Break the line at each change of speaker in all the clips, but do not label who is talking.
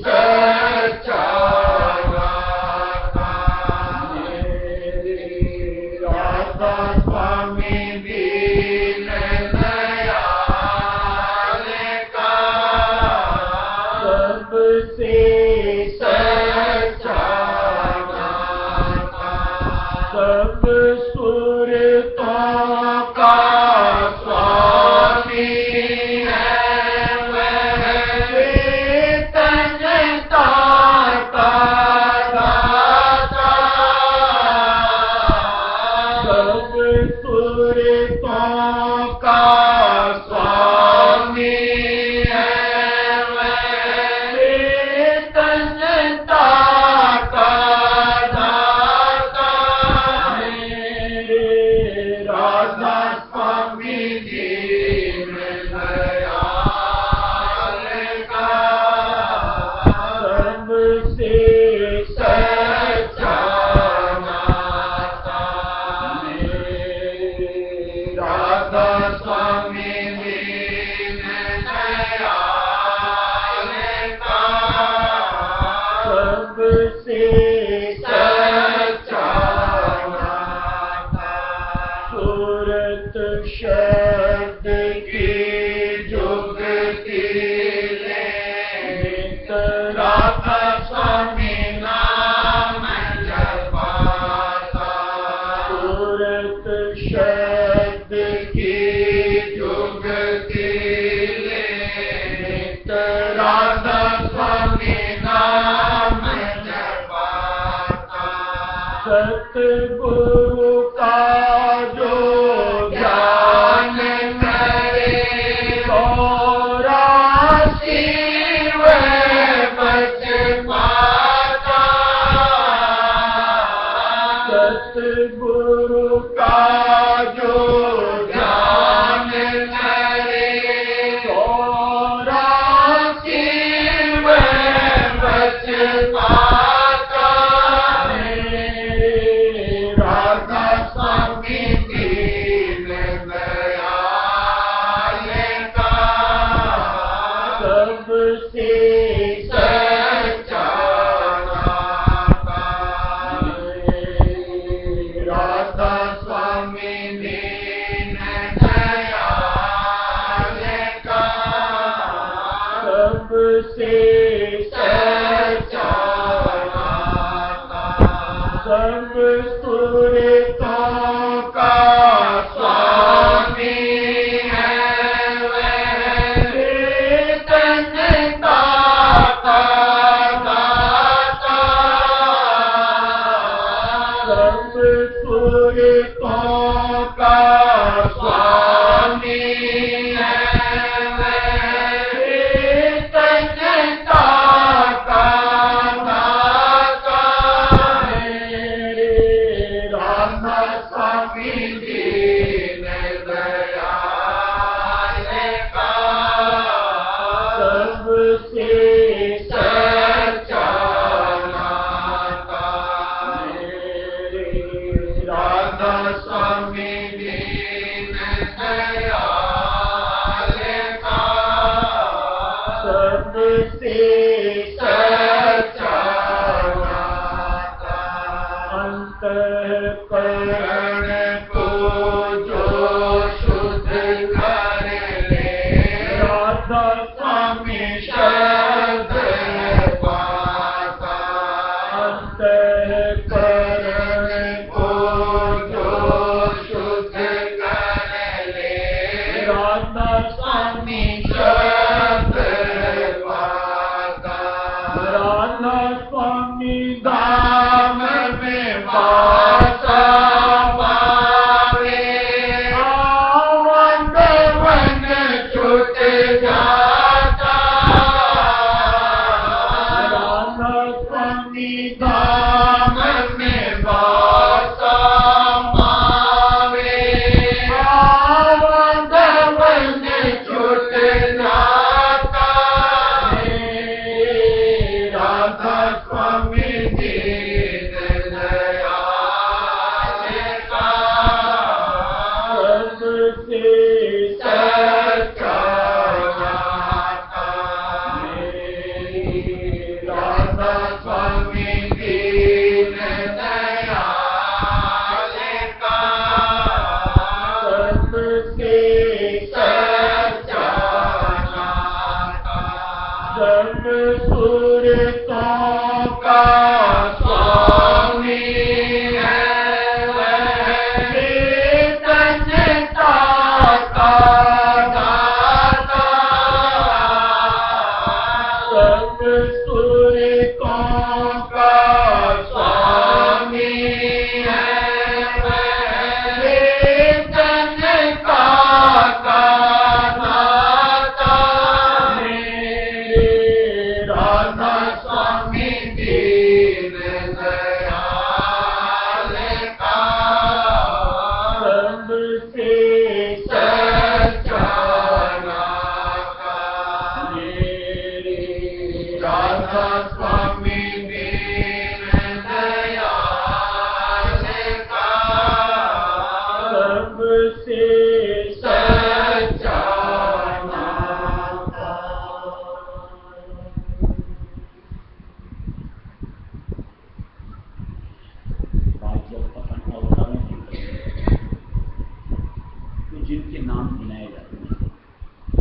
सच्चा राधा स्वामी दीन दयाल का सबसे सच्चा सब सुरतों का स्वामी है वह चेतनता का दाता सब सुरतों का स्वामी है वह चेतनता का दाता राधा स्वामी दीन दयाल का सबसे सच्चा नाता राधा स्वामी दीन दयाल का सबसे सच्चा नाता सूरत शब्द की जुगती ले राधा स्वामी नाम जपाता सूरत शब्द की जुगती ले राधा स्वामी नाम जपाता सतगुरु का जो ज्ञान करे चौरासी वह बच पाता सतगुरु का जो ज्ञान करे चौरासी वह बच पाता राधा स्वामी दीन दयाल का सबसे सच्चा नाता राधा स्वामी दीन दयाल का सबसे सच्चा नाता सब सुरतों का स्वामी है वह चेतनता का दाता सब सुरतों का स्वामी है वह चेतनता का दाता राधा स्वामी दीन दयाल का सबसे सच्चा नाता राधा स्वामी दीन दयाल का सबसे सच्चा नाता अंतःकरण को जो शुद्ध कर ले राधा स्वामी शब्द पाता अंतःकरण को जो शुद्ध कर ले राधा स्वामी शब्द पाता राधा स्वामी धाम में वासा पावे आवन वन छूट जाता राधा स्वामी धाम में वासा पावे आवन वन छूट जाता राधा स्वामी दीन दयाल का सबसे सच्चा नाता राधा स्वामी दीन दयाल का सबसे सच्चा नाता जब सूरतों का स्वामी है वह चेतनता का दाता सब सूरतों का स्वामी है वह चेतनता का दाता मेरे राधा स्वामी दीन दयाल का सबसे सच्चा नाता मेरे राधा स्वामी दीन दयाल का सबसे सच्चा नाता।
बात जब अपन अवतारों की करते हैं तो जिनके नाम गिनाए जाते हैं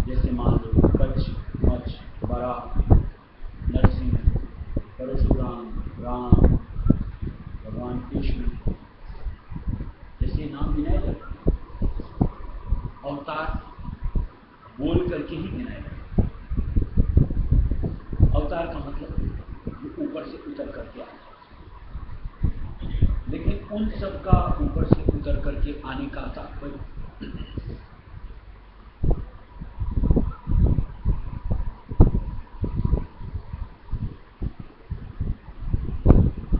जैसे मान लो कच्छ, मच्छ, बराह, नरसिंह, परशुराम, राम, भगवान कृष्ण, जैसे नाम गिनाए जाते हैं अवतार बोल करके ही गिनाए जाते हैं। अवतार का मतलब जो ऊपर से उतर करके आता है, लेकिन उन सब का ऊपर से उतर करके आने का तात्पर्य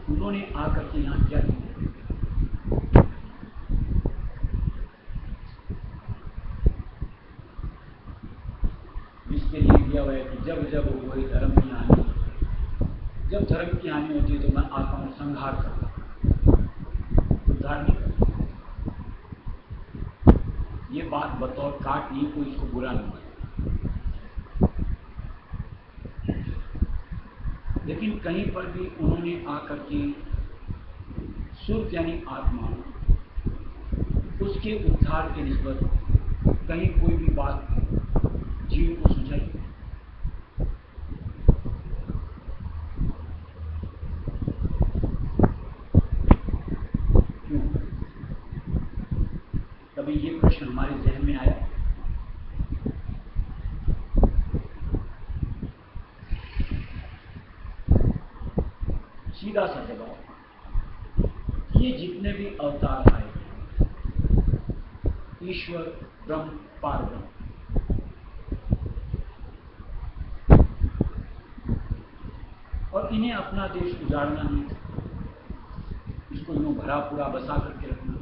उन्होंने आकर के यहाँ क्या किया। इसके लिए दिया हुआ है कि जब जब कोई धर्म की हानि, जब धर्म की हानि होती है तो मैं आता हूँ संहार करता हूँ, उद्धार नहीं करता। ये बात बतौर काट नहीं, कोई इसको बुरा नहीं माने, लेकिन कहीं पर भी उन्होंने आकर के सुर यानी आत्मा उसके उद्धार के निस्बत कहीं कोई भी बात जीव को सुझाई। क्यों? कभी ये प्रश्न हमारे जहन में आया? सीधा सा जवाब, ये जितने भी अवतार आए ईश्वर ब्रह्म पारब्रह्म, और इन्हें अपना देश उजाड़ना नहीं था, इसको यूं भरा पूरा बसा करके रखना।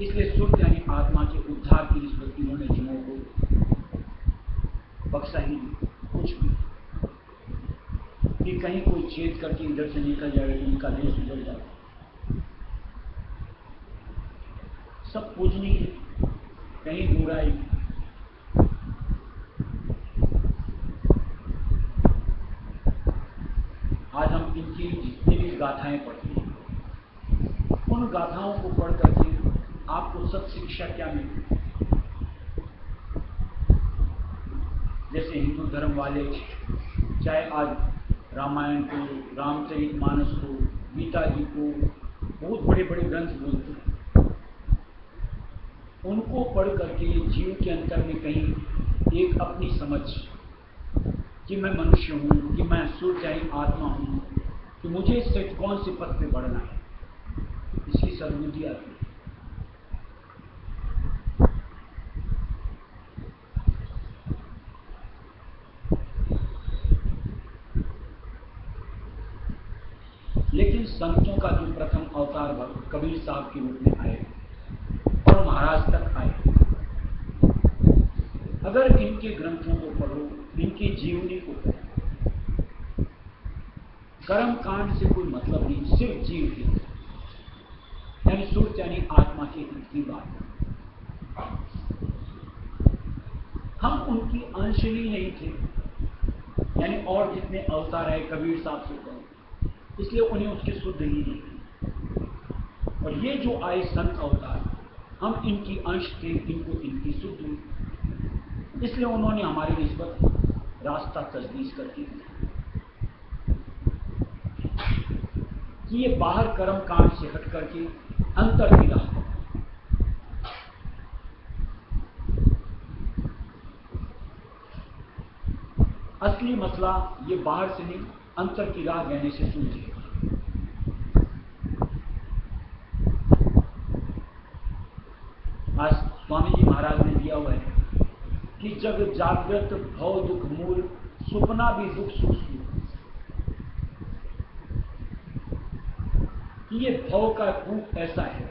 इसलिए सुर यानी आत्मा के उद्धार की निस्बत इन्होंने जीवों को बख्शा ही नहीं कुछ भी, कि कहीं कोई छेद करके इधर से निकल जाए तो उनका देश उजड़ जाए। सब पूजनीय है, कहीं बुराई। आज हम इनकी जितनी भी गाथाएं पढ़ते हैं, उन गाथाओं को पढ़ करके आपको सब शिक्षा क्या मिलती है? जैसे हिंदू धर्म वाले चाहे आज रामायण को, रामचरितमानस को, गीता जी को बहुत बड़े बड़े ग्रंथ बोलते हैं, उनको पढ़ करके जीव के अंतर में कहीं एक अपनी समझ कि मैं मनुष्य हूँ, कि मैं सूर्यजाई आत्मा हूँ, कि मुझे इससे कौन से पथ पे बढ़ना है, इसकी सद्बुद्धि आती है। लेकिन संतों का जो प्रथम अवतार भक्त कबीर साहब के रूप में आए और महाराज तक आए, अगर इनके ग्रंथों को पढ़ो, इनकी जीवनी को पढ़ो, कर्म कांड से कोई मतलब नहीं, सिर्फ जीव की यानी सुर यानी आत्मा की हित की बात। हम उनकी अंशली नहीं थे, यानी और जितने अवतार है कबीर साहब से कहो, इसलिए उन्हें उसके शुद्ध ही नहीं। और ये जो आए संत अवतार, हम इनकी अंश थे, इनको इनकी शुद्ध हुई, इसलिए उन्होंने हमारी निस्बत रास्ता तजदीस करके दिया कि ये बाहर कर्म कांड से हट करके अंतर की राह। असली मसला ये बाहर से नहीं, अंतर की राह कहने से सूझे। आज स्वामी जी महाराज ने दिया हुआ है कि जग जागृत भव दुख मूल, सुपना भी दुख सूक्ष्म। ये भव का रूप ऐसा है,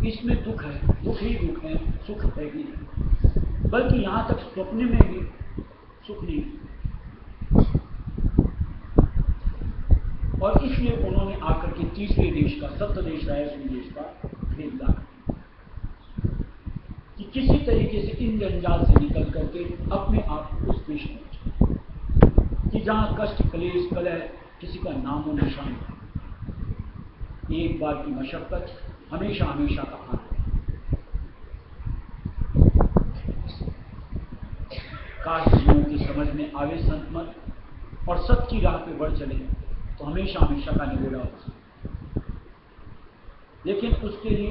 इसमें दुख है, दुख ही दुख है, सुख है भी नहीं, बल्कि यहां तक स्वप्न में भी सुख नहीं। और इसलिए उन्होंने आकर के तीसरे देश का, सप्त देश रायसुन देश का भेद ला कि किसी तरीके से इन जंजाल से निकल करके अपने आप को उस देश में कि जहां कष्ट कलेश कलह किसी का नामो निशान है, एक बार की मशक्कत हमेशा हमेशा का आनंद। काश जीवों की समझ में आवे संत मत और सत्य की राह पे बढ़ चले तो हमेशा हमेशा का निगोड़ा हो सकता। लेकिन उसके लिए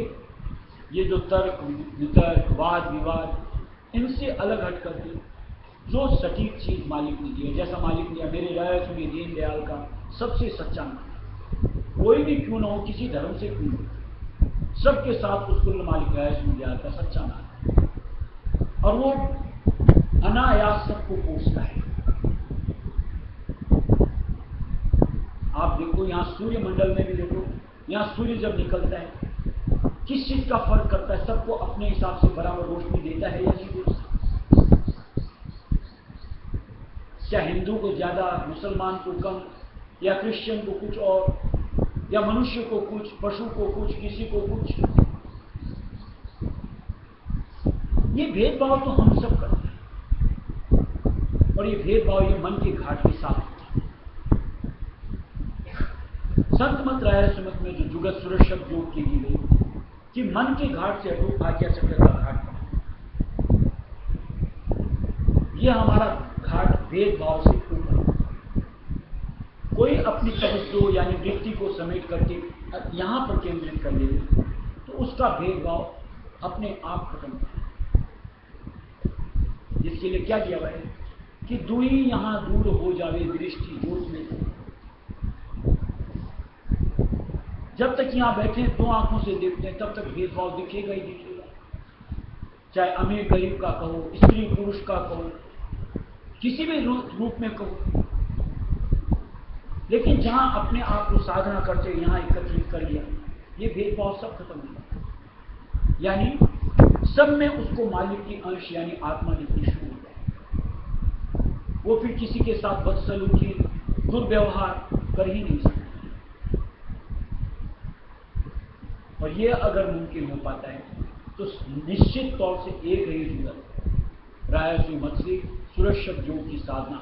ये जो तर्क वितर्क वाद विवाद, इनसे अलग हट करके जो सटीक चीज मालिक ने दी है, जैसा मालिक ने मेरे राय सुनिए दीनदयाल का सबसे सच्चा नाम, कोई भी क्यों ना हो, किसी धर्म से क्यों हो, सबके साथ उसको मालिक राय सुन दयाल का सच्चा नाम है। और वो अनायास सबको पोषता है। आप देखो यहां सूर्य मंडल में भी देखो, यहां सूर्य जब निकलता है किस चीज का फर्क करता है, सबको अपने हिसाब से बराबर रोशनी देता है या नहीं देता? क्या हिंदू को ज्यादा, मुसलमान को कम, या क्रिश्चियन को कुछ और, या मनुष्य को कुछ, पशु को कुछ, किसी को कुछ? ये भेदभाव तो हम सब करते हैं, और ये भेदभाव ये मन के घाट के साथ होता है। संत मत राय सुमत में जो जुगत सुरज शब्द योग की गई कि मन के घाट से हटो आज्ञा चक्र का घाट पर, यह हमारा घाट भेदभाव से ऊपर। कोई अपनी तवज्जो यानी वृत्ति को समेट करके यहां पर केंद्रित कर ले तो उसका भेदभाव अपने आप खत्म होता है। जिसके लिए क्या किया हुआ है कि दुई यहां दूर हो जावे दृष्टि जोत में से। जब तक यहां बैठे दो आंखों से देखते हैं तब तक भेदभाव दिखेगा ही दिखेगा, चाहे अमीर गरीब का कहो, स्त्री पुरुष का कहो, किसी भी रूप में कहो। लेकिन जहां अपने आप को साधना करते यहां एकत्रित कर लिया, ये भेदभाव सब खत्म हो जाता, यानी सब में उसको मालिक की अंश यानी आत्मा दिखनी शुरू हो जाए। वो फिर किसी के साथ बदसलूकी दुर्व्यवहार कर ही नहीं सकता। और ये अगर मुमकिन हो पाता है तो निश्चित तौर से एक ही जुगत रायसुई मत से सूरज शब्द योग की साधना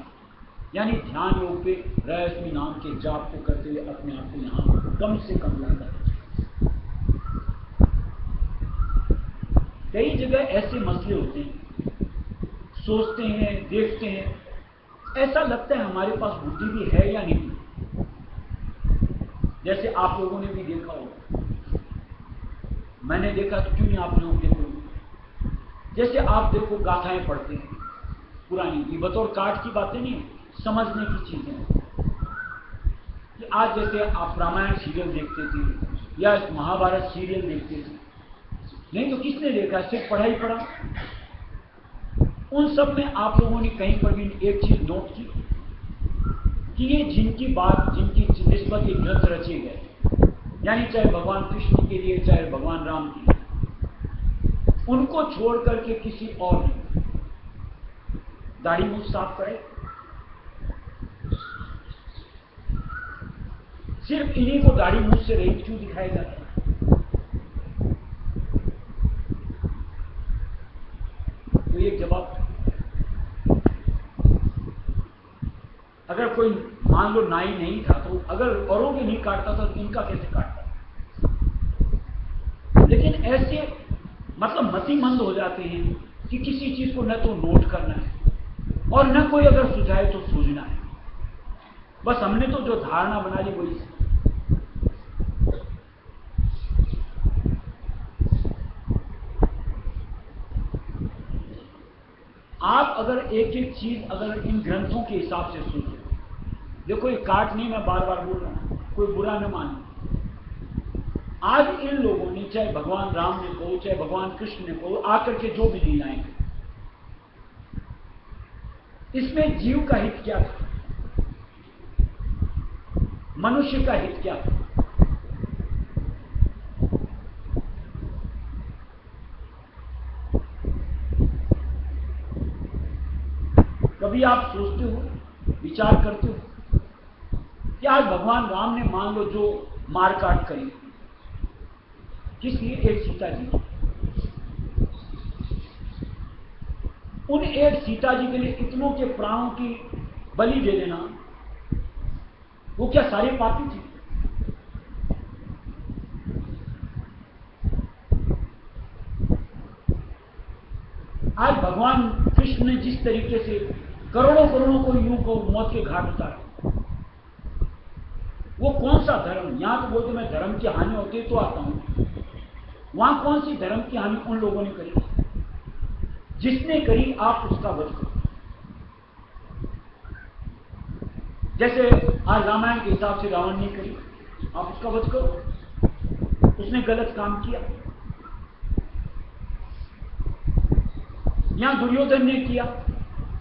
यानी ध्यान योग पे रायसुई नाम के जाप को करते हुए अपने आप को यहां कम से कम लाता है। कई जगह ऐसे मसले होते हैं, सोचते हैं, देखते हैं, ऐसा लगता है हमारे पास बुद्धि भी है या नहीं। जैसे आप लोगों ने भी देखा होगा, मैंने देखा तो क्यों नहीं आप लोग देखो। जैसे आप देखो गाथाएं पढ़ते हैं पुरानी, की बतौर काट की बातें नहीं, समझने की चीजें कि आज जैसे आप रामायण सीरियल देखते थे या महाभारत सीरियल देखते थे, नहीं तो किसने देखा, सिर्फ पढ़ाई पढ़ा। उन सब में आप लोगों ने कहीं पर भी एक चीज नोट की कि ये जिनकी बात, जिनकी निस्बत ये ग्रंथ रचे गए, यानी चाहे भगवान कृष्ण के लिए चाहे भगवान राम के लिए, उनको छोड़ करके किसी और ने दाढ़ी मूंछ साफ करे, सिर्फ इन्हीं को दाढ़ी मूंछ से रहित क्यों दिखाया जाता है? तो एक जवाब, अगर कोई मान लो नाई नहीं था तो अगर औरों के नहीं काटता था तो इनका कैसे काटता? लेकिन ऐसे मतलब मतिमंद हो जाते हैं कि किसी चीज को न तो नोट करना है और न कोई अगर सुझाए तो सूझना है। बस हमने तो जो धारणा बना ली वही। आप अगर एक एक चीज अगर इन ग्रंथों के हिसाब से सोचो, देखो ये काट नहीं, मैं बार बार बोल रहा हूं, कोई बुरा न माने। आज इन लोगों ने चाहे भगवान राम ने कहो चाहे भगवान कृष्ण ने कहो आकर के जो भी लीलाएं, इसमें जीव का हित क्या था? मनुष्य का हित क्या था? कभी आप सोचते हो, विचार करते हो कि आज भगवान राम ने मान लो जो मारकाट करी, किस लिए? एक सीता जी। उन एक सीता जी के लिए इतनों के प्राणों की बलि दे देना, वो क्या सारे पापी थे? आज भगवान कृष्ण ने जिस तरीके से करोड़ों करोड़ों को यूं को मौत के घाट उतारा, वो कौन सा धर्म? यहां तो बोलते मैं धर्म की हानि होती है तो आता हूं, वहां कौन सी धर्म की हानि उन लोगों ने करी? जिसने करी आप उसका वध करो। जैसे आज रामायण के हिसाब से रावण ने करी, आप उसका वध करो। उसने गलत काम किया। यहां दुर्योधन ने किया,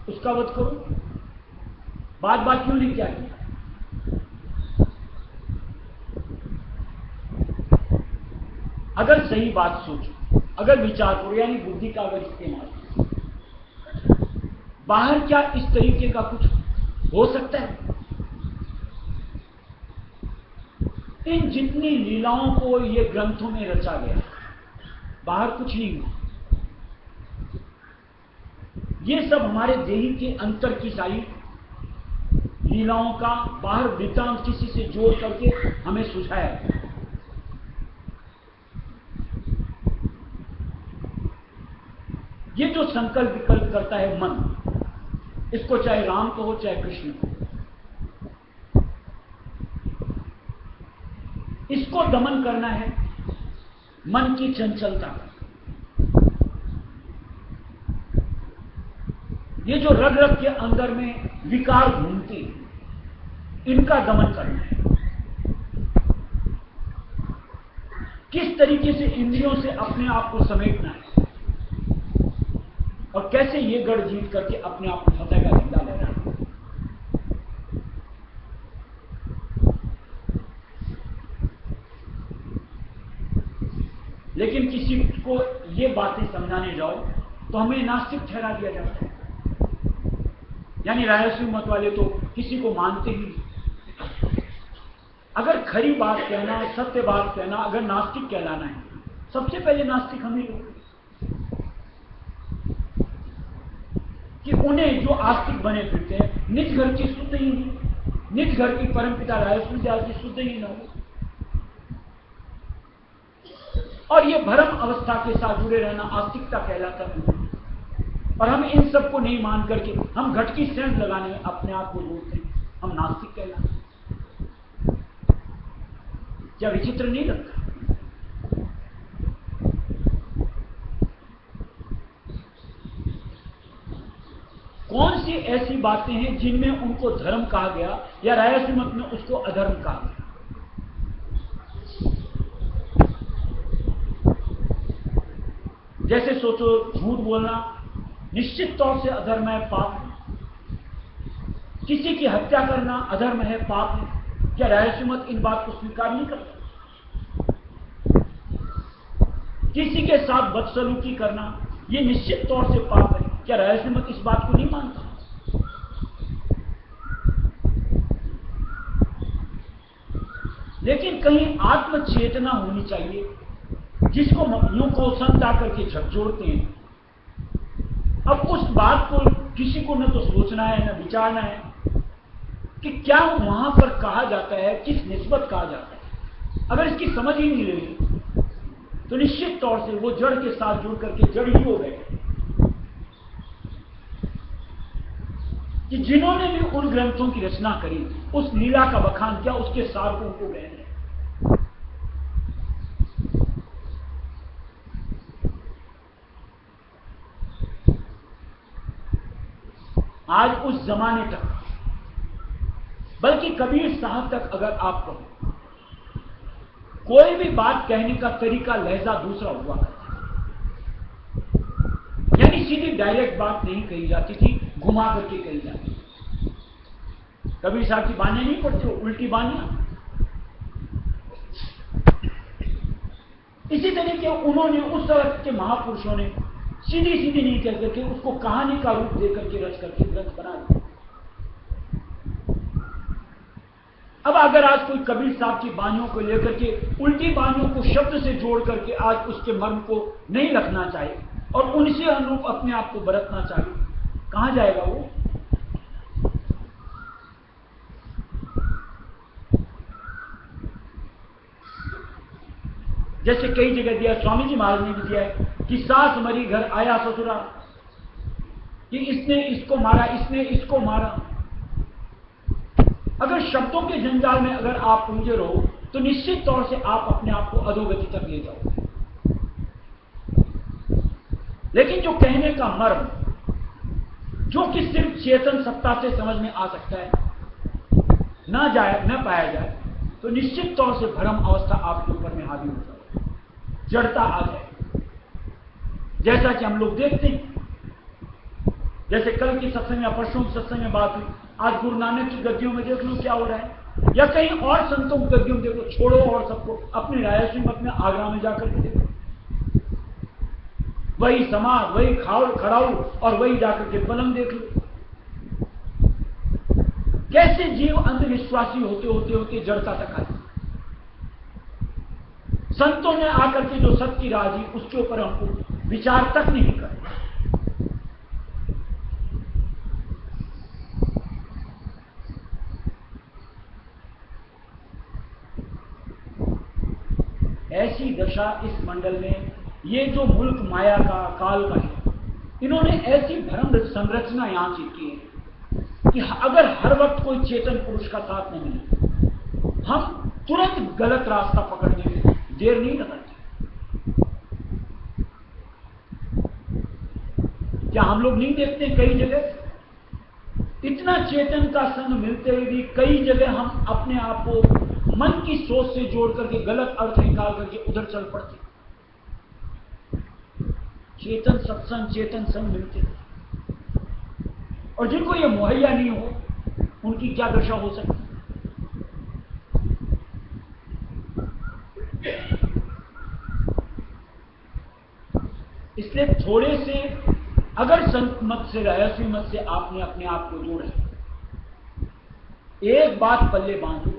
उसका वध करो। बात बात क्यों नहीं क्या किया? अगर सही बात सोचो, अगर विचार करो, यानी बुद्धि का अगर इस्तेमाल, बाहर क्या इस तरीके का कुछ हो सकता है? इन जितनी लीलाओं को ये ग्रंथों में रचा गया, बाहर कुछ नहीं हुआ। ये सब हमारे देही के अंतर की सारी लीलाओं का बाहर वृत्तांत किसी से जोड़ करके हमें सुझाया। ये जो संकल्प विकल्प करता है मन, इसको चाहे राम को हो चाहे कृष्ण को, इसको दमन करना है मन की चंचलता। ये जो रग रग के अंदर में विकार घूमते, इनका दमन करना है। किस तरीके से इंद्रियों से अपने आप को समेटना है और कैसे ये गढ़ जीत करके अपने आप को फतेह का झंडा लेना है। लेकिन किसी को ये बातें समझाने जाओ तो हमें नास्तिक ठहरा दिया जाता है। यानी राजस्व मत वाले तो किसी को मानते ही नहीं। अगर खरी बात कहना, सत्य बात कहना, अगर नास्तिक कहलाना है, सबसे पहले नास्तिक हम ही लोग, कि उन्हें जो आस्तिक बने फिरते हैं, निज घर की शुद्ध ही नहीं, निज घर की परमपिता राजस्व की शुद्ध ही न हो, और ये भ्रम अवस्था के साथ जुड़े रहना आस्तिकता कहलाता है। और हम इन सबको नहीं मान करके हम घट की सेंस लगाने में अपने आप को जोड़ते हैं, हम नास्तिक कहलाते हैं। क्या विचित्र नहीं लगता? कौन सी ऐसी बातें हैं जिनमें उनको धर्म कहा गया या राजस्व मत में उसको अधर्म कहा गया? जैसे सोचो, झूठ बोलना निश्चित तौर से अधर्म है, पाप है। किसी की हत्या करना अधर्म है, पाप है। क्या राजस्व मत इन बात को स्वीकार नहीं करता? किसी के साथ बदसलूकी करना यह निश्चित तौर से पाप है। क्या राजस्व मत इस बात को नहीं मानता? लेकिन कहीं आत्म चेतना होनी चाहिए, जिसको यूं को समझा करके झकझोरते हैं। अब उस बात को किसी को न तो सोचना है न विचारना है, कि क्या वहां पर कहा जाता है, किस निस्बत कहा जाता है। अगर इसकी समझ ही नहीं लेगी तो निश्चित तौर से वो जड़ के साथ जुड़ करके जड़ ही हो गए कि जिन्होंने भी उन ग्रंथों की रचना करी, उस लीला का बखान किया, उसके सार को उनको गए हैं। आज उस जमाने तक, बल्कि कबीर साहब तक अगर आप कहो, कोई भी बात कहने का तरीका, लहजा दूसरा हुआ करता, यानी सीधी डायरेक्ट बात नहीं कही जाती थी, घुमा करके कही जाती। कबीर साहब की बानियां नहीं पढ़ते हो, उल्टी बानियां। इसी तरीके उन्होंने, उस तरह के महापुरुषों ने सीधी सीधी नहीं कह करके उसको कहानी का रूप देकर के रच करके ग्रंथ बना दिया। अब अगर आज कोई कबीर साहब की बानियों को लेकर के उल्टी बानियों को शब्द से जोड़ करके आज उसके मर्म को नहीं रखना चाहिए और उनसे अनुरूप अपने आप को बरतना चाहिए, कहां जाएगा वो? जैसे कई जगह दिया, स्वामी जी महाराज ने भी दिया है कि सास मरी घर आया ससुरा, कि इसने इसको मारा, इसने इसको मारा। अगर शब्दों के जंजाल में अगर आप उलझे रहो तो निश्चित तौर से आप अपने आप को अधोगति तक ले जाओगे। लेकिन जो कहने का मर्म, जो कि सिर्फ चेतन सत्ता से समझ में आ सकता है, न पाया जाए, तो निश्चित तौर से भ्रम अवस्था आपके ऊपर में हावी हो जाए, जड़ता आ जाए। जैसा कि हम लोग देखते हैं, जैसे कल की सत्संग में, परसों की सत्संग में बात हुई, आज गुरु नानक की गद्दियों में देख लो क्या हो रहा है, या कहीं और संतों की गद्दियों में देख लो। छोड़ो और सबको, अपने रायसी मत में आगरा में जाकर के देखो, वही समाज, वही खड़ाऊ और वही जाकर के पलंग देख लो। कैसे जीव अंधविश्वासी होते होते होते जड़ता तक आए। संतों ने आकर के जो सत्य राह दी, उसके ऊपर हमको विचार तक नहीं कर। ऐसी दशा इस मंडल में, ये जो मुल्क माया का, काल का है, इन्होंने ऐसी भ्रम संरचना यहां से की है कि अगर हर वक्त कोई चेतन पुरुष का साथ नहीं मिले, हम तुरंत गलत रास्ता पकड़ने में देर नहीं लगाते। क्या हम लोग नहीं देखते कई जगह इतना चेतन का संग मिलते हुए भी कई जगह हम अपने आप को मन की सोच से जोड़ करके गलत अर्थ निकाल करके उधर चल पड़ते। चेतन सत्संग, चेतन संग मिलते, और जिनको ये मुहैया नहीं हो, उनकी क्या दशा हो सकती। इसलिए थोड़े से अगर संत मत से, रहस्य मत से आपने अपने आप को जोड़ा, एक बात पल्ले बांधो,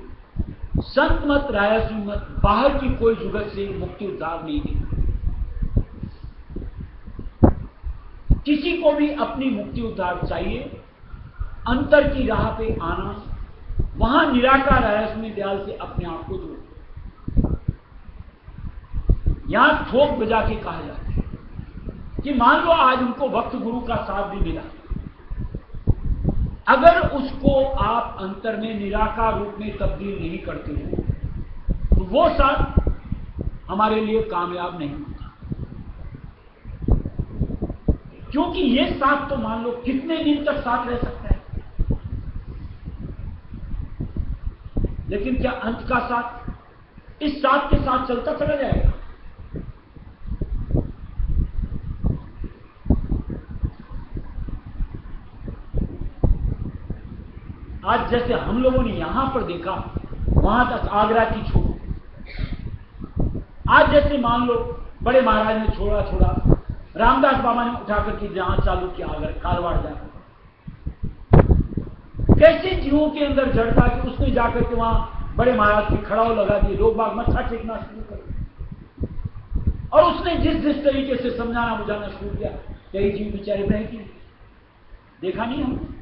संत मत, रहस्य मत, बाहर की कोई जुगत से मुक्ति उद्धार नहीं देती। किसी को भी अपनी मुक्ति उद्धार चाहिए, अंतर की राह पे आना, वहां निराकार रहस्य में दयाल से अपने आप को जोड़ो। यहां ठोक बजा के कहा जाता है कि मान लो आज उनको वक्त गुरु का साथ भी मिला, अगर उसको आप अंतर में निराकार रूप में तब्दील नहीं करते हो तो वो साथ हमारे लिए कामयाब नहीं होता। क्योंकि ये साथ तो मान लो कितने दिन तक साथ रह सकता है, लेकिन क्या अंत का साथ इस साथ के साथ चलता चला जाएगा? आज जैसे हम लोगों ने यहां पर देखा, वहां तक आगरा की छोड़, आज जैसे मान लो बड़े महाराज ने छोड़ा, रामदास बाबा ने उठा करके जहां चालू किया, अगर कालवाड़ जाकर, कैसे जीवों के अंदर जड़ता कि उसने जाकर के वहां बड़े महाराज की खड़ाऊ लगा दी, लोग बाग मत्था टेकना शुरू कर, और उसने जिस तरीके से समझाना बुझाना शुरू किया, कई जीव बेचारे बह गए। देखा नहीं हमने?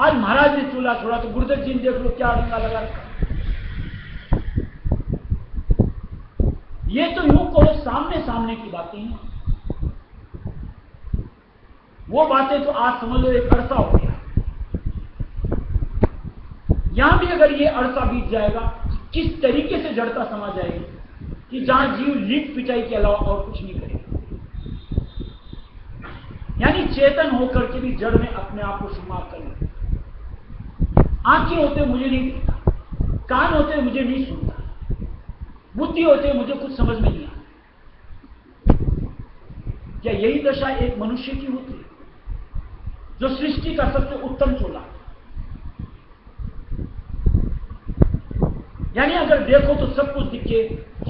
आज महाराज ने चूल्हा छोड़ा तो गुरुदेव जी ने देख लो क्या रंगा लगा रखा। ये तो यूं कहो सामने सामने की बातें हैं। वो बातें तो आज समझ लो एक अरसा हो गया। यहां भी अगर ये अरसा बीत जाएगा, किस तरीके से जड़ता समा जाएगी कि जहां जीव लीक पिटाई के अलावा और कुछ नहीं करेगा। यानी चेतन होकर के भी जड़ में अपने आप को शुमार कर ले। आंखें होते मुझे नहीं दिखता, कान होते मुझे नहीं सुनता, बुद्धि होते मुझे कुछ समझ में नहीं आता। क्या यही दशा एक मनुष्य की होती है जो सृष्टि का सबसे उत्तम चोला? यानी अगर देखो तो सब कुछ दिखे,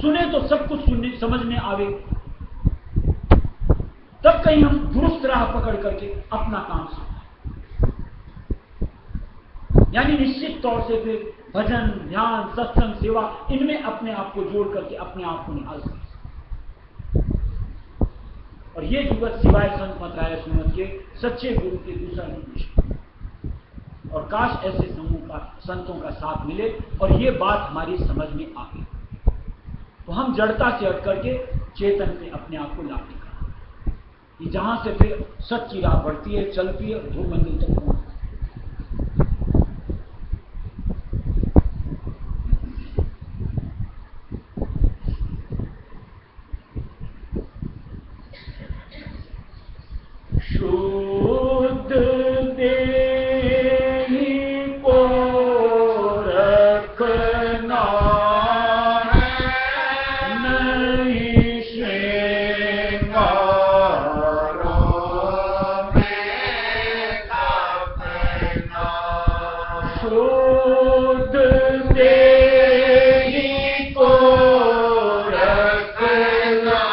सुने तो सब कुछ सुनने समझ में आवे, तब कहीं हम दुरुस्त राह पकड़ करके अपना काम सुने। यानी निश्चित तौर से फिर भजन, ध्यान, सत्संग, सेवा, इनमें अपने आप को जोड़ करके अपने आप को निकाल सकते। और ये जुगत सिवाय संत मतराय सुमत के सच्चे गुरु के दूसरा नहीं। और काश ऐसे समूह का, संतों का साथ मिले और ये बात हमारी समझ में आ गई तो हम जड़ता से हट करके चेतन में अपने आप को लाभ निकालें कि जहां से फिर सच्ची राह बढ़ती है, चलती है, ध्रुव मंजिल तक पहुंचती है। शुद्ध देही को रखना नहीं श्रृंगारों में अपना। शुद्ध देही को रखना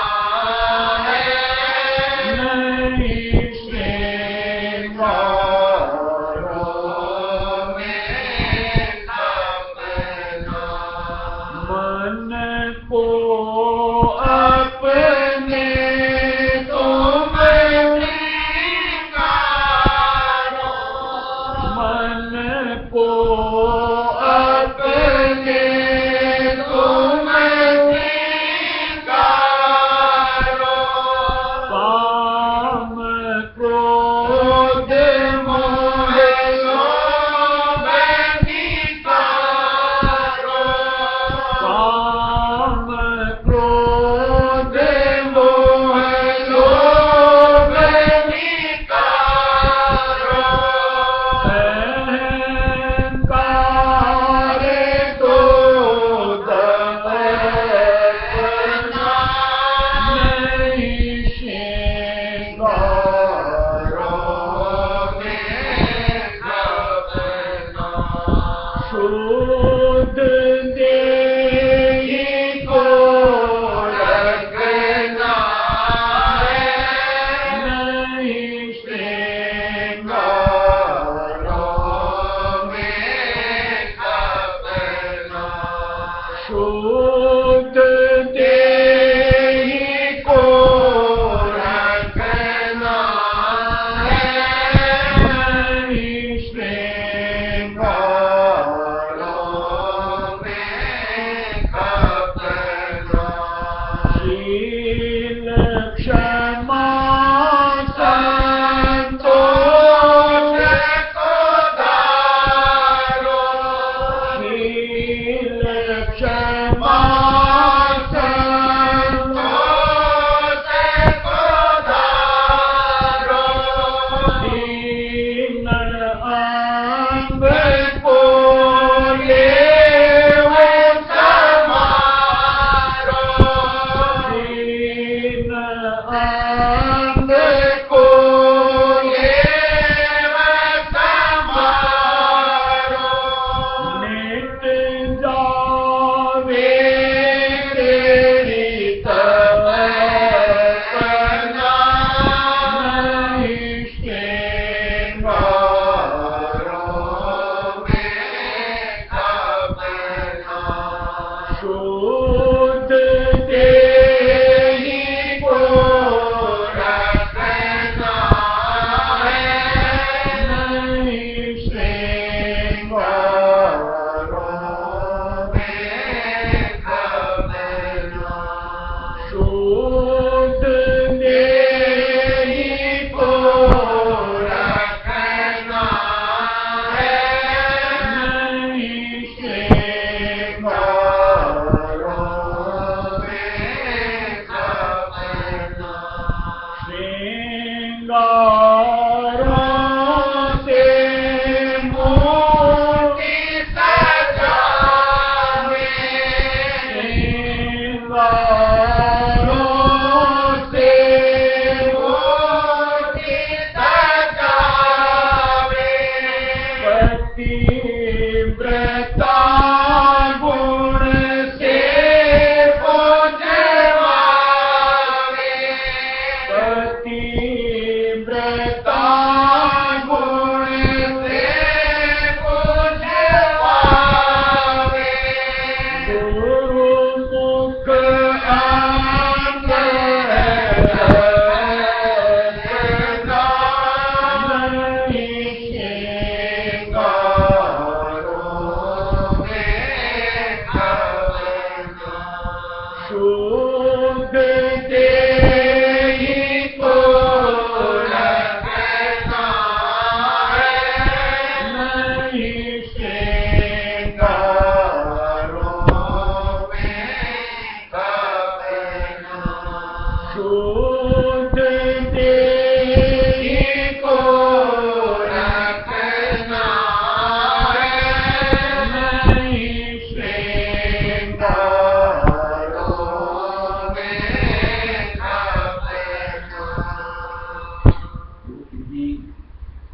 कि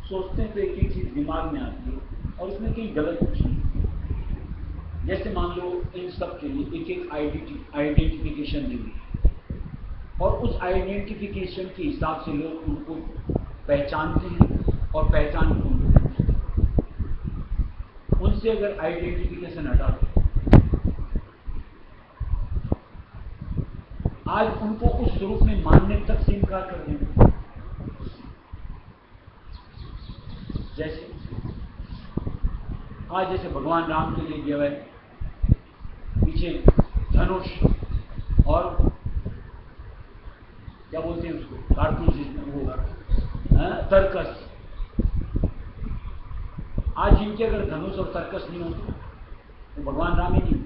सोचते हैं तो एक ही चीज दिमाग में आती है और उसमें कहीं गलत कुछ नहीं। जैसे मान लो इन सब के लिए एक एक आइडेंटिफिकेशन देंगे और उस आइडेंटिफिकेशन के हिसाब से लोग उनको पहचानते हैं और पहचान को उनको पूछते हैं। उनसे अगर आइडेंटिफिकेशन हटा दो, आज उनको उस स्वरूप में मानने तक से इनकार कर देंगे। जैसे आज जैसे भगवान राम के लिए जो है पीछे धनुष और क्या बोलते हैं उसको, कारतूस, वो तर्कस। आज इनके अगर धनुष और तर्कस नहीं होते तो भगवान राम ही नहीं,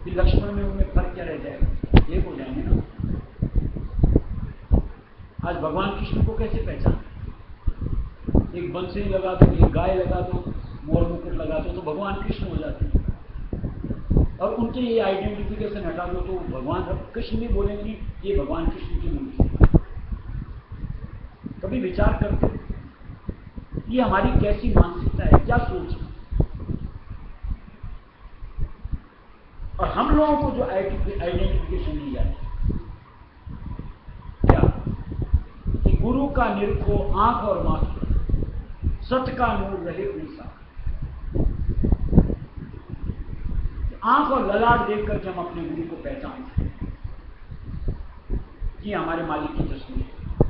फिर लक्ष्मण में उनमें फर्क क्या रह जाएगा, एक हो जाएंगे ना। आज भगवान कृष्ण को कैसे पहचान, एक बंसरी लगा दो, एक गाय लगा दो, मोर मुकुट लगा दो तो भगवान कृष्ण हो जाते हैं। और उनके ये आइडेंटिफिकेशन हटा दो तो भगवान कृष्ण भी बोलेंगे ये भगवान कृष्ण की मूर्ति। कभी विचार करते ये हमारी कैसी मानसिकता है, क्या सोच है। और हम लोगों को जो आइडेंटिफिकेशन दी जाए क्या कि गुरु का निरखो आंख और माथे, सत का नूर रहे उनसा। आंख और ललाट देख करके हम अपने गुरु को पहचानते हैं, ये हमारे मालिक की तस्वीर,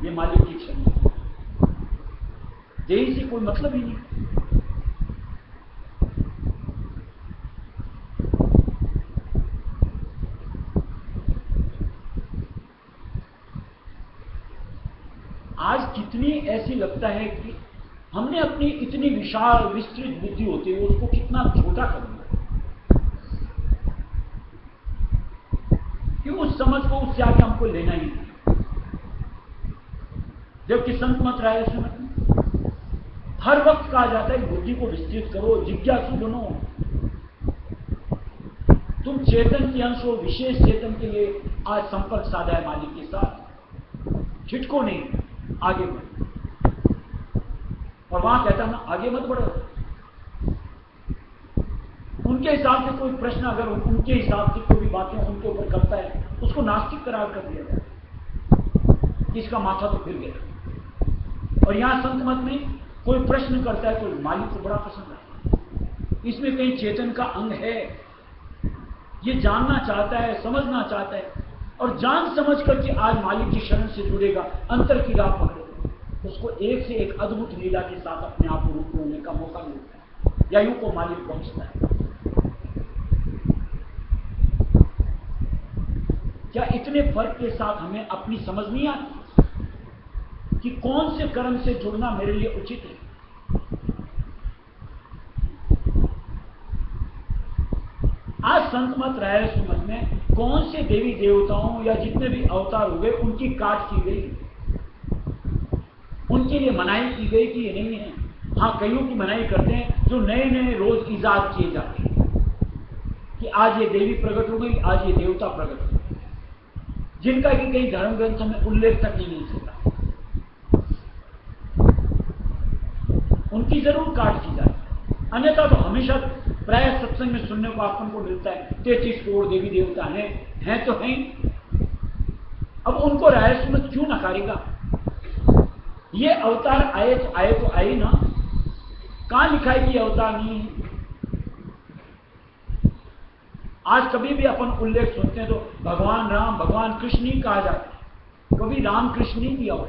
ये मालिक की छवि, यही से कोई मतलब ही नहीं। आज कितनी ऐसी लगता है कि हमने अपनी इतनी विशाल विस्तृत बुद्धि होते हुए उसको कितना छोटा कर दिया कि उस समझ को उससे आगे हमको लेना ही नहीं। जबकि संत मत राय सुमत हर वक्त कहा जाता है बुद्धि को विस्तृत करो, जिज्ञासु बनो। तुम चेतन के अंश हो, विशेष चेतन के लिए आज संपर्क साधा है मालिक के साथ, छिटको नहीं, आगे बढ़ो। और वहां कहता ना आगे मत बढ़ो। उनके हिसाब से कोई प्रश्न अगर उनके हिसाब से कोई बातें उनके ऊपर करता है उसको नास्तिक करार कर दिया जाए, इसका माथा तो फिर गया। और यहां संत मत में कोई प्रश्न करता है तो मालिक को बड़ा पसंद आता है, इसमें कहीं चेतन का अंग है, ये जानना चाहता है, समझना चाहता है। और जान समझ करके आज मालिक की शरण से जुड़ेगा, अंतर की राह पकड़ेगा, उसको एक से एक अद्भुत लीला के साथ अपने आप को रूप होने का मौका मिलता है, या यूं को मालिक पहुंचता है। क्या इतने फर्क के साथ हमें अपनी समझ नहीं आती कि कौन से कर्म से जुड़ना मेरे लिए उचित है। आज संत मत राय सुमत में कौन से देवी देवताओं या जितने भी अवतार हुए उनकी काट की गई, उनके लिए मनाही की गई कि ये नहीं है। हाँ, कईयों की मनाही करते हैं जो नए नए रोज इजाद किए जाते हैं कि आज ये देवी प्रकट हो गई, आज ये देवता प्रकट हो गई, जिनका कि कई धर्म ग्रंथों में उल्लेख तक नहीं मिल सकता। उनकी जरूर काट की जाए, अन्यथा तो हमेशा प्राय सत्संग में सुनने को आपन को मिलता है 33 करोड़ देवी देवता हैं तो हैं। अब उनको राय सुमत क्यों नकारेगा। ये अवतार आए तो आए ना, कहां लिखा है कि अवतार नहीं है। आज कभी भी अपन उल्लेख सुनते हैं तो भगवान राम भगवान कृष्ण ही कहा जाता है, कभी राम कृष्ण नहीं दिया हुआ,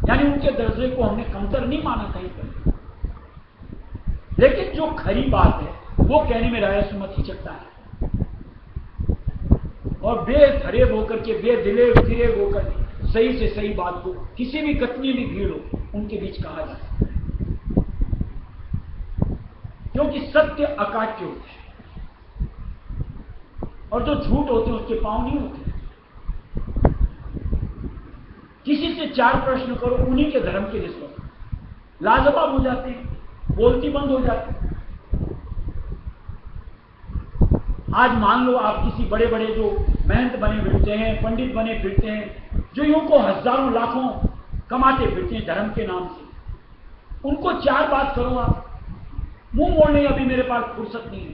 यानी उनके दर्जे को हमने कमतर नहीं माना कहीं पर। लेकिन जो खरी बात है वो कहने में राय सुमत हिचकता है, और बेफरेब होकर के बेदिले फिरेब होकर के सही से सही बात को किसी भी कतनी भी भीड़ हो उनके बीच कहा जाता है, क्योंकि सत्य अकाट्य होते हैं और जो झूठ होते हैं उसके पांव नहीं होते। किसी से चार प्रश्न करो उन्हीं के धर्म के रिश्वत लाजवाब हो जाते हैं, बोलती बंद हो जाती है। आज मान लो आप किसी बड़े बड़े जो महंत बने फिरते हैं, पंडित बने फिरते हैं, जो यूं को हजारों लाखों कमाते फिरते हैं धर्म के नाम से, उनको 4 बात करो आप, मुंह मोड़ने अभी मेरे पास फुर्सत नहीं है।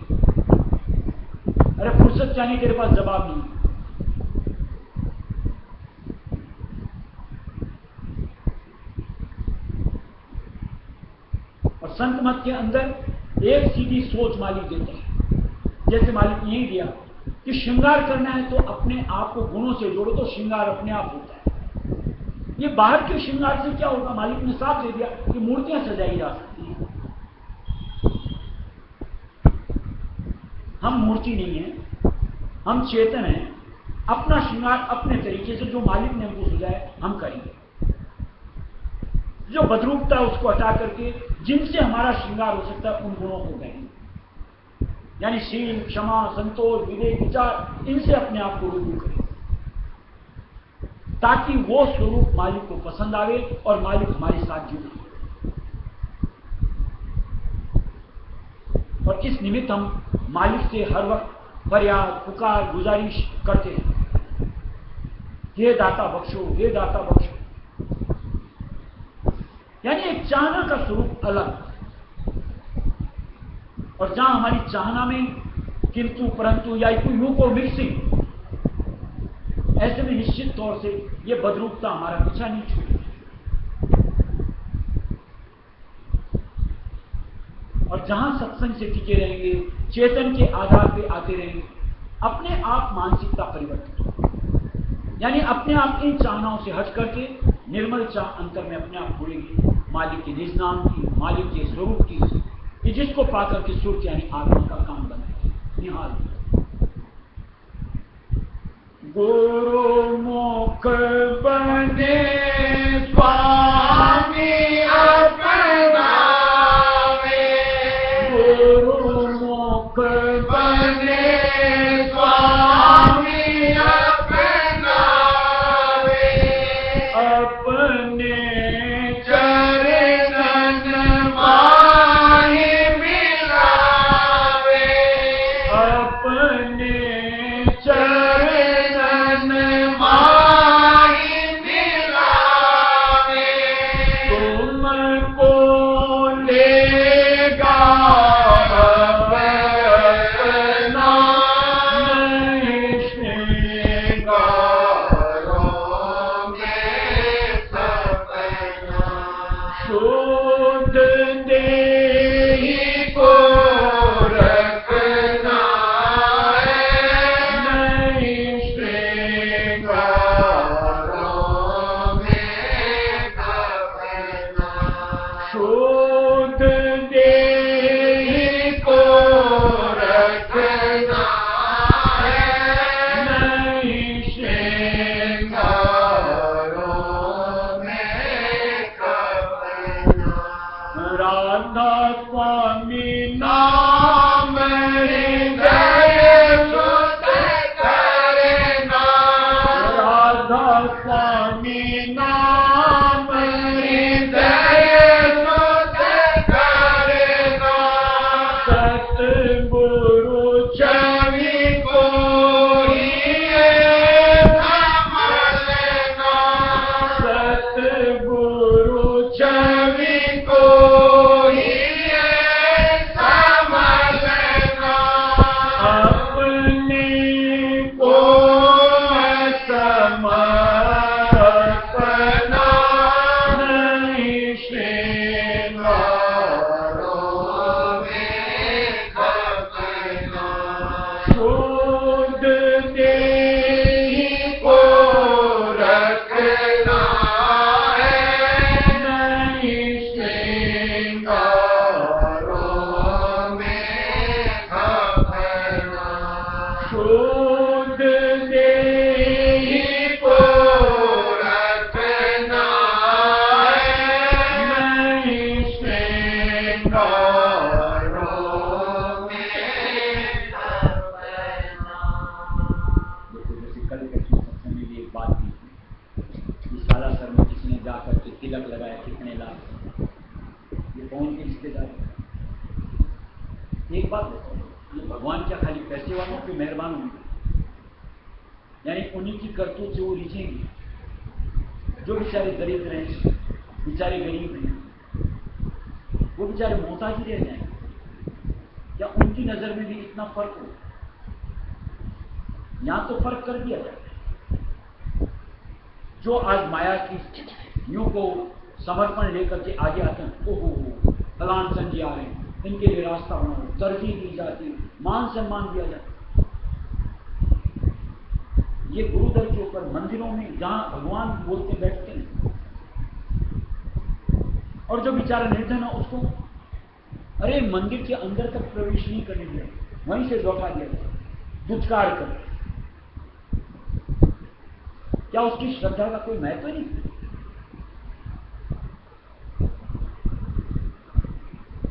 अरे फुर्सत चाहिए, तेरे पास जवाब नहीं है। और संत मत के अंदर एक सीधी सोच मालिक देता है। जैसे मालिक ने यही दिया कि श्रृंगार करना है तो अपने आप को गुणों से जोड़ो, तो श्रृंगार अपने आप होता है। ये बाहर के श्रृंगार से क्या होगा? मालिक ने साफ दे दिया कि मूर्तियां सजाई जा सकती हैं। हम मूर्ति नहीं है, हम चेतन हैं। अपना श्रृंगार अपने तरीके से जो मालिक ने हमको सजाया हम करेंगे। जो बदरूपता है उसको हटा करके जिनसे हमारा श्रृंगार हो सकता है उन गुणों को कहेंगे, यानी शील, क्षमा, संतोष, विवेक, विचार, इनसे अपने आप को रूबरू करें ताकि वो स्वरूप मालिक को पसंद आवे और मालिक हमारे साथ जुड़े। और इस निमित्त हम मालिक से हर वक्त फरियाद, पुकार, गुजारिश करते हैं, हे दाता बख्शो, हे दाता बख्शो। यानी एक चाहना का स्वरूप अलग, और जहां हमारी चाहना में किंतु परंतु या कोई यूं को मिक्सिंग, ऐसे में निश्चित तौर से यह बदरूपता हमारा पीछा नहीं छूटेगी। और जहां सत्संग से टिके रहेंगे, चेतन के आधार पे आते रहेंगे, अपने आप मानसिकता परिवर्तन, यानी अपने आप इन चाहनाओं से हट करके निर्मल चाह अंतर में अपने आप जुड़ेंगे मालिक के निज नाम की, मालिक के स्वरूप की, कि जिसको पाकर के सुर यानी आत्मा का काम बने। निहाल
गुरु मुख बने स्वामी अपनावे, गुरु मुख बने स्वामी अपनावे, अपने चरणन माहि मिलावे, अपने चरणन माहि मिलावे, तुमको लेगा अपना नहीं श्रृंगारों में सपना, शुद्ध देहि को रखना है नहीं श्रृंगारों में सपना, शुद्ध देहि को रखना है नहीं श्रृंगारों में सपना, राधा स्वामी नाम हृदय सुत करना, राधा स्वामी नाम हृदय सुत करना, सतगुरु छवि को ही संभालना, सतगुरु छवि को ही संभालना, अपने को समर्पणा नहीं श्रृंगारों में सपना, शुद्ध देहि को रखना है नहीं श्रृंगारों में सपना, शुद्ध देहि को रखना है नहीं श्रृंगारों में सपना।
देखो जैसे कल के सत्संग में भी एक बात की थी कि सालासर में किसी ने जाकर के तिलक लगाया, कितने लाख, ये कौन के रिश्तेदार हैं? एक बात बताओ, ये भगवान क्या खाली पैसे वालों के मेहरबान होंगे? यानी उन्हीं की करतूत से वो रिझेंगे? जो बेचारे दरिद्र हैं, बेचारे गरीब हैं, वो बेचारे मोहताज ही रह जाएंगे। क्या उनकी नजर में भी इतना फर्क हो? यहां तो फर्क कर दिया जाए। जो आज माया की यूं को समर्पण लेकर के आगे आते हैं, ओहो फलान संजय आ रहे हैं, इनके लिए रास्ता बनाओ, तरजीह दी जाती, मान सम्मान दिया जाता। ये गुरुदर के ऊपर मंदिरों में जहां भगवान बोलते बैठते हैं, और जो बेचारा निर्धन है उसको अरे मंदिर के अंदर तक प्रवेश नहीं करने दिया, वहीं से लौटा दिया, दुत्कार कर। क्या उसकी श्रद्धा का कोई महत्व नहीं?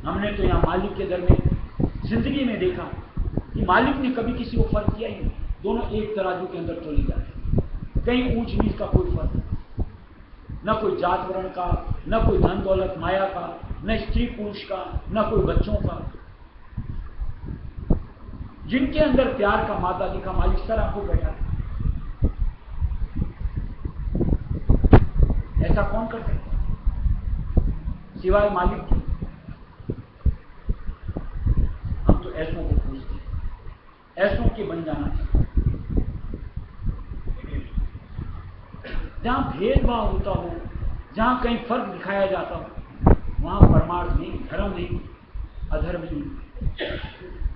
हमने तो यहां मालिक के दर में जिंदगी में देखा कि मालिक ने कभी किसी को फर्क किया ही नहीं, दोनों एक तराजू के अंदर तोले जाते, कहीं ऊंच नीच का कोई फर्क नहीं, न कोई जात वर्ण का, न कोई धन दौलत माया का, न स्त्री पुरुष का, न कोई बच्चों का। जिनके अंदर प्यार का मादा दिखा, मालिक सर आपको बैठा। ऐसा कौन कर सकता सिवाय मालिक के? हम तो ऐसों को पूछते, ऐसों के बन जाना चाहिए। जहां भेदभाव होता हो, जहां कहीं फर्क दिखाया जाता हो, वहां परमार्थ नहीं, धर्म नहीं, अधर्म नहीं।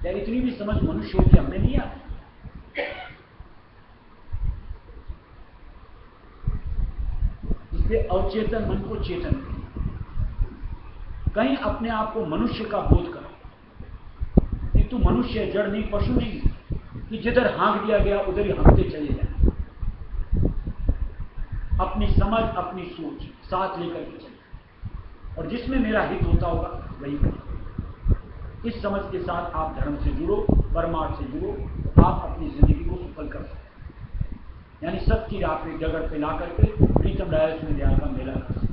क्या इतनी भी समझ मनुष्य हो कि हमें नहीं आती? इसलिए अवचेतन मन को चेतन करें। कहीं अपने आप को मनुष्य का बोध करो कि तू मनुष्य है, जड़ नहीं, पशु नहीं कि जिधर हाँक दिया गया उधर ही हाँकते चले जाए। अपनी समझ, अपनी सोच साथ लेकर के चले, और जिसमें मेरा हित होता होगा वही करें। इस समझ के साथ आप धर्म से जुड़ो, परमार्थ से जुड़ो, आप अपनी जिंदगी को सफल कर सकते, यानी सबकी राह पे जगत पे ला करके प्रीतम राय में का मेला कर सकते।